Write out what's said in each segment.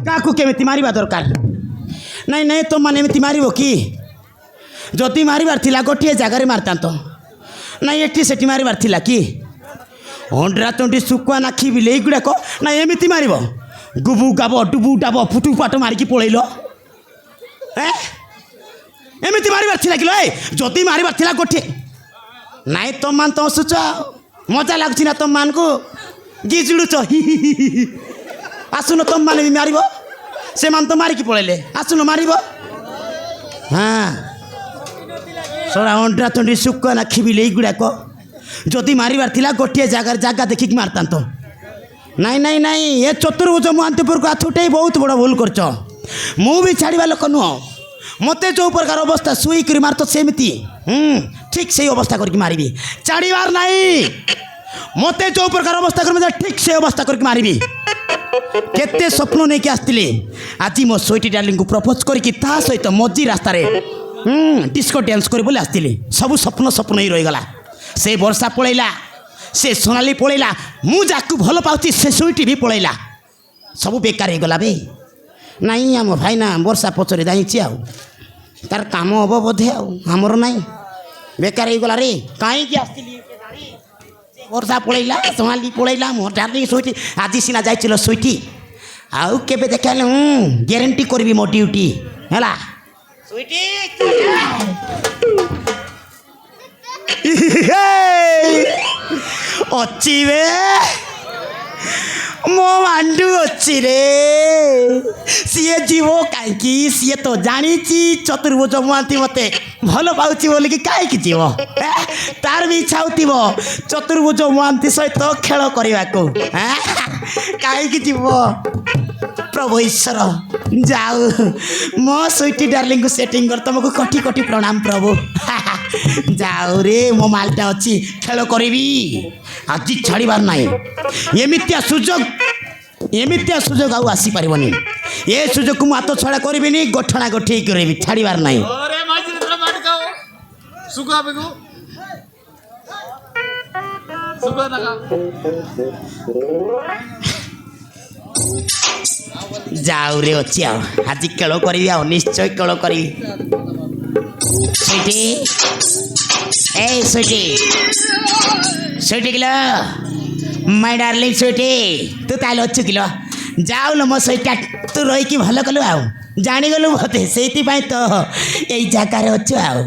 କାହାକୁ କେମିତି ମାରିବା ଦରକାର। ନାଇଁ ନାଇଁ ତୁମମାନେ ଏମିତି ମାରିବ କି? ଯଦି ମାରିବାର ଥିଲା ଗୋଟିଏ ଜାଗାରେ ମାରିଥାନ୍ତ, ନାଇଁ ଏଠି ସେଠି ମାରିବାର ଥିଲା କି? ଅଣ୍ଡରା ତଣ୍ଡି ଶୁଖୁଆ ନାଖି ବିଲେଇ ଗୁଡ଼ାକ ନାଇଁ ଏମିତି ମାରିବ? ଗୁବୁ ଗାବ ଡୁବୁ ଡାବ ଫୁଟୁ ପାଟ ମାରିକି ପଳେଇଲ। ଏମିତି ମାରିବାର ଥିଲା କିଲୋ? ଯଦି ମାରିବାର ଥିଲା ଗୋଟିଏ, ନାଇଁ ତମମାନେ ତ ହସୁଛ, ମଜା ଲାଗୁଛି ନା ତମମାନଙ୍କୁ? ଗିଜୁଡ଼ୁଛ। ଆସୁନ ତମମାନେ ବି ମାରିବ। ସେମାନେ ତ ମାରିକି ପଳେଇଲେ, ଆସୁନ ମାରିବ। ହଁ ସରା ଅଣ୍ଡରା ତଣ୍ଡି ଶୁଖୁଆ ନାଖି ବିଲେଇ ଗୁଡ଼ାକ, ଯଦି ମାରିବାର ଥିଲା ଗୋଟିଏ ଜାଗା ଦେଖିକି ମାରିଥାନ୍ତ। ନାଇଁ ନାଇଁ ନାଇଁ, ଏ ଚତୁର୍ଭୁଜ ମହାନ୍ତିପୁରକୁ ହାତ ଉଠେଇ ବହୁତ ବଡ଼ ଭୁଲ କରୁଛ। ମୁଁ ବି ଛାଡ଼ିବା ଲୋକ ନୁହଁ। ମୋତେ ଯେଉଁ ପ୍ରକାର ଅବସ୍ଥା ଶୋଇକରି ମାରୁଛ ସେମିତି ଠିକ୍ ସେଇ ଅବସ୍ଥା କରିକି ମାରିବି, ଛାଡ଼ିବାର ନାହିଁ। ମୋତେ ଯେଉଁ ପ୍ରକାର ଅବସ୍ଥା କରିବି ଠିକ୍ ସେ ଅବସ୍ଥା କରିକି ମାରିବି। କେତେ ସ୍ୱପ୍ନ ନେଇକି ଆସିଥିଲି, ଆଜି ମୋ ସୁଇଟି ଡାର୍ଲିଂକୁ ପ୍ରପୋଜ କରିକି ତା ସହିତ ମଝି ରାସ୍ତାରେ ଡିସ୍କୋ ଡ୍ୟାନ୍ସ କରି ବୋଲି ଆସିଥିଲି। ସବୁ ସ୍ୱପ୍ନ ହିଁ ରହିଗଲା। ସେ ବର୍ଷା ପଳେଇଲା, ସେ ସୋନାଲି ପଳେଇଲା, ମୁଁ ଯାହାକୁ ଭଲ ପାଉଛି ସେ ସୁଇଟି ବି ପଳେଇଲା। ସବୁ ବେକାର ହେଇଗଲା ବେ। ନାଇଁ ଆମ ଭାଇନା ବର୍ଷା ପଛରେ ଯାଇଛି, ଆଉ ତାର କାମ ହବ ବୋଧେ, ଆଉ ଆମର ନାହିଁ। ବେକାର ହେଇଗଲା ରେ। କାହିଁକି ଆସିଥିଲି? ବର୍ଷା ପଳେଇଲା, ସୋନାଲି ପଳେଇଲା, ମୋ ଡାର୍ଲିଂ ସୁଇଟି। ଆଜି ସିନା ଯାଇছিল ସୁଇଟି, ଆଉ କେବେ ଦେଖାଇଲେ ଗ୍ୟାରେଣ୍ଟି କରିବି ମୋ ଡ୍ୟୁଟି ହେଲା। ସୁଇଟି ଅଛି ବେ, ମୋ ମାଣ୍ଡୁ ଅଛି ରେ। ସିଏ ଯିବ କାହିଁକି? ସିଏ ତ ଜାଣିଛି ଚତୁର୍ଭୁଜ ମହାନ୍ତି ମୋତେ ଭଲ ପାଉଛି ବୋଲିକି କାହିଁକି ଯିବ? ତାର ବି ଇଚ୍ଛା ହେଉଥିବ ଚତୁର୍ଭୁଜ ମହାନ୍ତି ସହିତ ଖେଳ କରିବାକୁ। କାହିଁକି ଯିବ? ପ୍ରଭୁ ଈଶ୍ୱର ଯାଉ, ମୋ ସୁଇଟି ଡାର୍ଲିଂକୁ ସେଟିଂ କର। ତୁମକୁ କୋଟି କୋଟି ପ୍ରଣାମ ପ୍ରଭୁ। ଯାଉ ରେ, ମୋ ମାଲଟା ଅଛି, ଖେଳ କରିବି ଆଜି, ଛାଡ଼ିବାର ନାହିଁ। ଏମିତିଆ ସୁଯୋଗ ଆଉ ଆସିପାରିବନି। ଏ ସୁଯୋଗକୁ ମୁଁ ହାତ ଛଡ଼ା କରିବିନି, ଗୋଠଣା ଗୋଠେଇ କରିବି, ଛାଡ଼ିବାର ନାହିଁ। ଯାଉ ରେ ଅଛି, ଆଉ ଆଜି ଖେଳ କରିବି, ଆଉ ନିଶ୍ଚୟ ଖେଳ କରିବି। ସୁଇଟି, এই সুইটি, সুইটি কিলো, মাই ডার্লিং সুইটি, তু তাহলে অଛୁ কিলো? যাওলো ମୋ ସହିତ ତୁ ରହିକି ଭଲ କଲୁ, ଆଉ ଜାଣିଗଲୁ ମୋତେ, ସେଇଥିପାଇଁ ତ ଏଇ ଜାଗାରେ ଅଛୁ। ଆଉ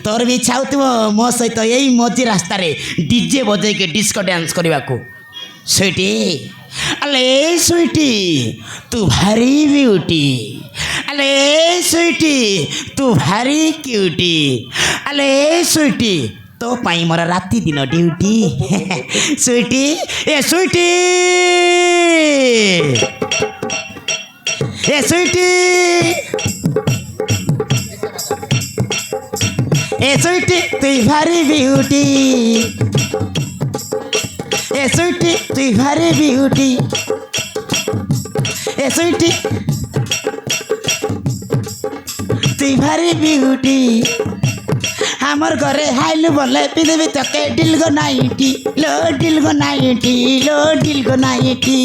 ତୋର ବି ଇଚ୍ଛା ହେଉଥିବ ମୋ ସହିତ ଏଇ ମଝି ରାସ୍ତାରେ ଡିଜେ ବଜେଇକି ଡିସ୍କୋ ଡ୍ୟାନ୍ସ କରିବାକୁ। ସୁଇଟି, ଆଲେ ସୁଇଟି ତୁ ଭାରି ବିଉଟି, ଆଲେ ସୁଇଟି ତୁ ଭାରି କ୍ୟୁଟି, ଆଲେ ସୁଇଟି तो पाई मोर राति दिन ड्यूटी। सुइटी, ए सुइटी, ए सुइटी, ए सुइटी तु भारी ब्यूटी, ए सुइटी तु भारी ब्यूटी, ए सुइटी तु भारी ब्यूटी। हमर घरे हाइलु बोले पिदेबी तके डिलगो नाइटी, लो डिलगो नाइटी, लो डिलगो नाइटी।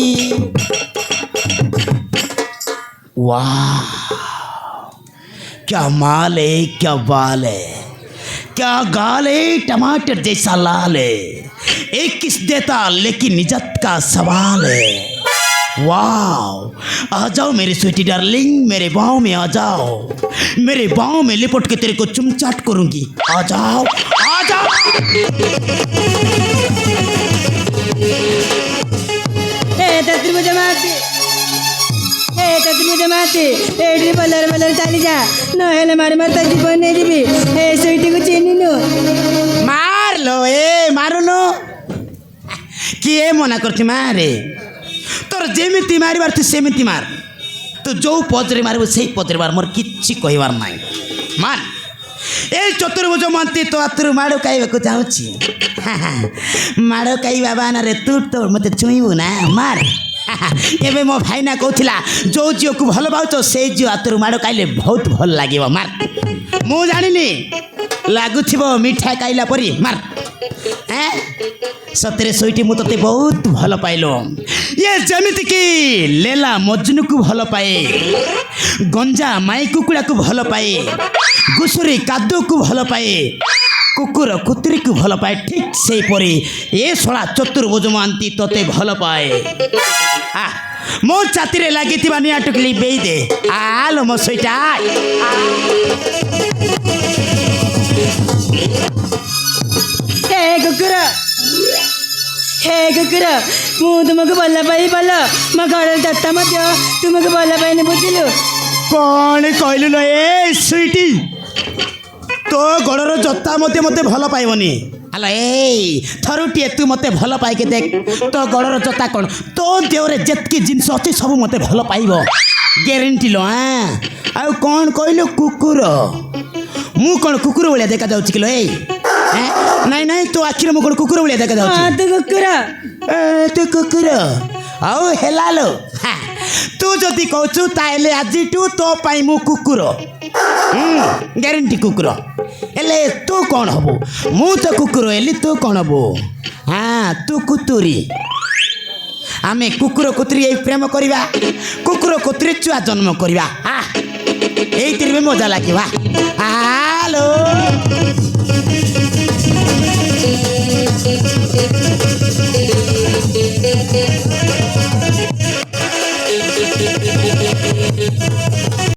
वाह, क्या माल है, क्या बाल है, क्या गाल है, टमाटर जैसा लाल है। एक किस देता लेकिन इज्जत का सवाल है। वाओ, आ जाओ मेरी स्वीटी डार्लिंग, मेरे बाहों में आ जाओ, मेरे बाहों में लिपट के तेरे को चुमचाट करूंगी। आ जाओ, आ जाओ। चतुर्भुज माते एडी बलर बलर चली जा, नहेले मारी मार तो जीवन नहीं जीवी। ए स्वीटी को चिन्ह नु, मार लो, ए मारुनो, किए मना करती मारे? तोर जेमिति मारिबार तू सेमिति मार, तू जो पदरे मारिबो सेई पदरे मार, मोर किछि कहिबार नाही। मान, ए चतुर्भुज मन्त्री तो हातरू माड़ खाइबाकू चाहुछि। माड़ खाइबा बानारे तू तो मते छुइबू ना, मार। एबे मो भाईना कहूथिला जो झियो को भल पाउछ से झियो हातरू माड़ खाइले बहुत भल लागिबो, मार। मु जानिनी लागुथिबो मिठा खाइला परी, मार। सतरे सोईटी मु तते बहुत भल पाइलो ये जेमिति कि लेला मजनू को भल पाए गंजा माई कुकुड़ा को भल पाए घुसुरी कादू को भल पाए कुकुर कुतरी को भल पाए ठीक से परी ए शला चतुर्भुज महांती तते भल पाए मो छाती लगी निआ टुकली बेई दे आलो मो सोईटा हे कुकुर मु तुमको भल पाई भल मो घर दत्ता तुमको भल पाइने बुझिलु कौन कहलु न ए स्वीटी तो गड़र जत्ता मते मते भल पाइबनी हला ए थरुटिए तू मते भल पाइके देख तो गड़र जत्ता कौन तो देवरे जेतकी जिनस अच्छे सब मते भल पाइब ग्यारंटी लो आ कौन कहलु कुकुर मु कौन कुकुर भाया देखा जाऊँ किलो ए नहीं नहीं तो आखिर मु कौन कुकुर भाया देखा जाऊँ तू कुकुर आउ हेला लो तू जदि कहू ताले आज तो पाई मु कुकुर ग्यारंटी कुकुर हेले तू कौन हबो मु तो कुकुर हेली तू कौन हबो हाँ तू कुतुरी आमे कुकुर कुतरी ये प्रेम करिबा कुकुर कुतरी छुआ जन्म करिबा एई तिरबे मजा लागिबा हेलो